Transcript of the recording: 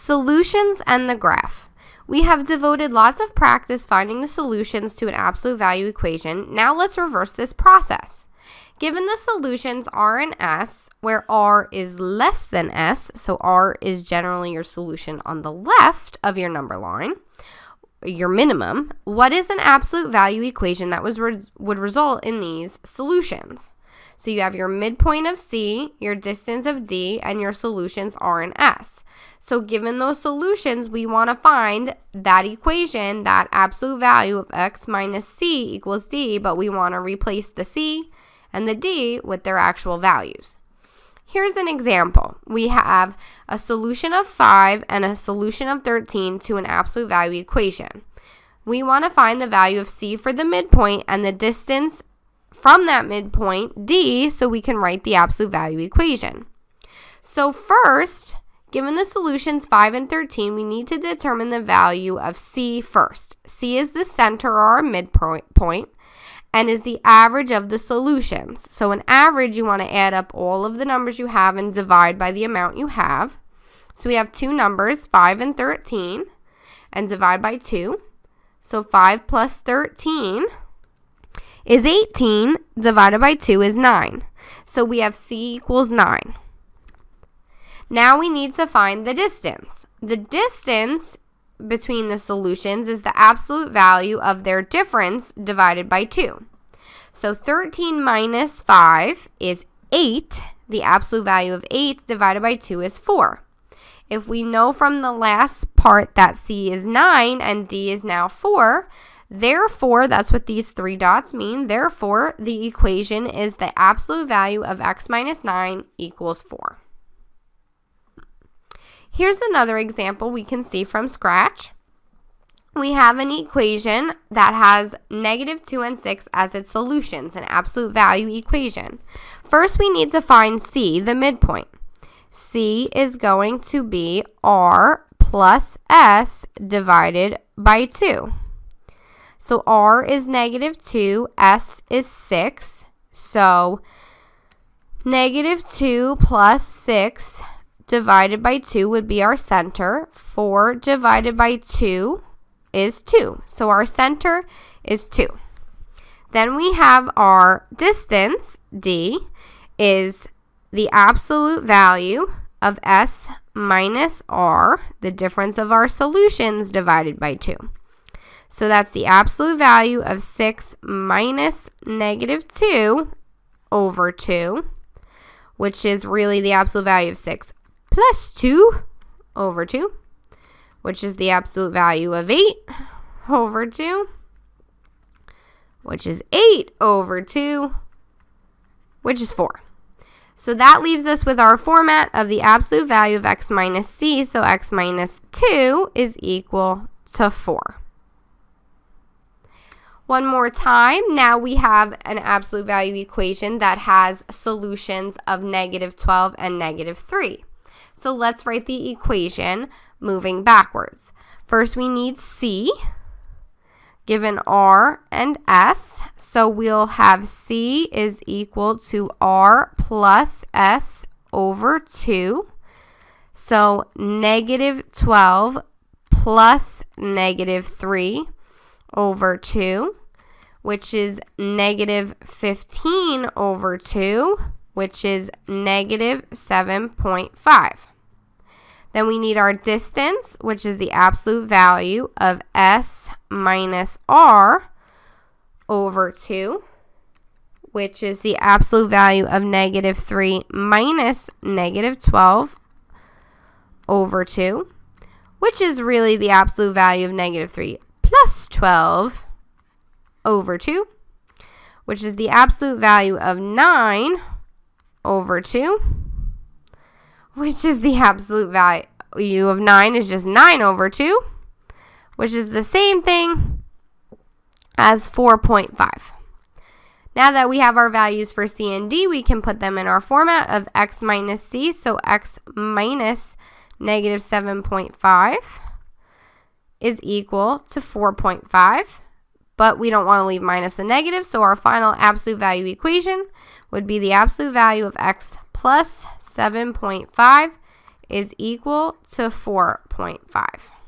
Solutions and the graph. We have devoted lots of practice finding the solutions to an absolute value equation. Now let's reverse this process. Given the solutions R and S, where R is less than S, so R is generally your solution on the left of your number line, your minimum, what is an absolute value equation that would result in these solutions? So you have your midpoint of C, your distance of D, and your solutions R and S. So given those solutions, we want to find that equation, that absolute value of x minus c equals d, but we want to replace the c and the d with their actual values. Here's an example. We have a solution of 5 and a solution of 13 to an absolute value equation. We want to find the value of c for the midpoint and the distance from that midpoint, d, so we can write the absolute value equation. So first, given the solutions 5 and 13, we need to determine the value of c first. C is the center or our midpoint and is the average of the solutions. So an average, you want to add up all of the numbers you have and divide by the amount you have. So we have two numbers, 5 and 13, and divide by 2. So 5 plus 13 is 18, divided by 2 is 9. So we have c equals 9. Now we need to find the distance. The distance between the solutions is the absolute value of their difference divided by 2. So 13 minus 5 is 8. The absolute value of 8 divided by 2 is 4. If we know from the last part that c is 9 and d is now 4, therefore, that's what these three dots mean. Therefore, the equation is the absolute value of x minus 9 equals 4. Here's another example we can see from scratch. We have an equation that has -2 and 6 as its solutions, an absolute value equation. First, we need to find c, the midpoint. C is going to be r plus s divided by 2. So r is -2, s is 6. So -2 plus 6 divided by 2 would be our center. 4 divided by 2 is 2. So our center is 2. Then we have our distance, d, is the absolute value of s minus r, the difference of our solutions divided by 2. So that's the absolute value of 6 minus -2 over 2, which is really the absolute value of 6 plus 2 over 2, which is the absolute value of 8 over 2, which is 8 over 2, which is 4. So that leaves us with our format of the absolute value of x minus c, so x minus 2 is equal to 4. One more time, now we have an absolute value equation that has solutions of -12 and -3. So let's write the equation moving backwards. First, we need c, given r and s. So we'll have c is equal to r plus s over 2. So -12 plus -3 over 2, which is -15 over 2, which is -7.5. Then we need our distance, which is the absolute value of s minus r over 2, which is the absolute value of -3 minus -12 over 2, which is really the absolute value of -3 plus 12 over 2, which is the absolute value of 9 over 2, which is the absolute value of 9 is just 9 over 2, which is the same thing as 4.5. Now that we have our values for c and d, we can put them in our format of x minus c, so x minus -7.5 is equal to 4.5, but we don't want to leave minus the negative, so our final absolute value equation would be the absolute value of x plus 7.5 is equal to 4.5.